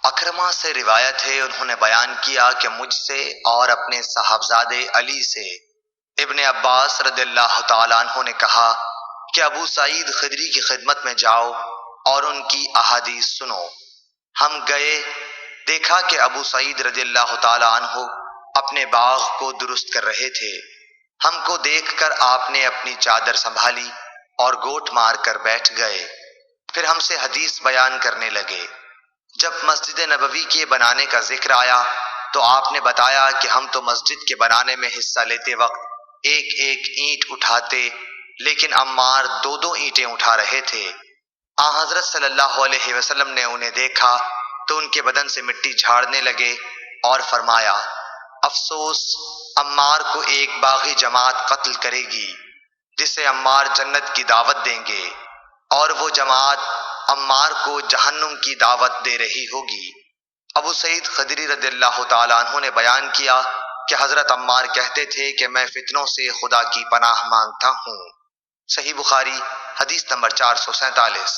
اکرمہ سے روایت ہے، انہوں نے بیان کیا کہ مجھ سے اور اپنے صاحبزادے علی سے ابن عباس رضی اللہ تعالیٰ عنہ نے کہا کہ ابو سعید خدری کی خدمت میں جاؤ اور ان کی احادیث سنو۔ ہم گئے، دیکھا کہ ابو سعید رضی اللہ تعالیٰ عنہ اپنے باغ کو درست کر رہے تھے۔ ہم کو دیکھ کر آپ نے اپنی چادر سنبھالی اور گوٹ مار کر بیٹھ گئے، پھر ہم سے حدیث بیان کرنے لگے۔ جب مسجد نبوی کے بنانے کا ذکر آیا تو آپ نے بتایا کہ ہم تو مسجد کے بنانے میں حصہ لیتے وقت ایک ایک اینٹ اٹھاتے، لیکن عمار دو دو اینٹیں اٹھا رہے تھے۔ حضرت صلی اللہ علیہ وسلم نے انہیں دیکھا تو ان کے بدن سے مٹی جھاڑنے لگے اور فرمایا، افسوس عمار کو ایک باغی جماعت قتل کرے گی جسے عمار جنت کی دعوت دیں گے، اور وہ جماعت عمار کو جہنم کی دعوت دے رہی ہوگی۔ ابو سعید خدری رضی اللہ تعالیٰ عنہ نے بیان کیا کہ حضرت عمار کہتے تھے کہ میں فتنوں سے خدا کی پناہ مانگتا ہوں۔ صحیح بخاری حدیث نمبر 447۔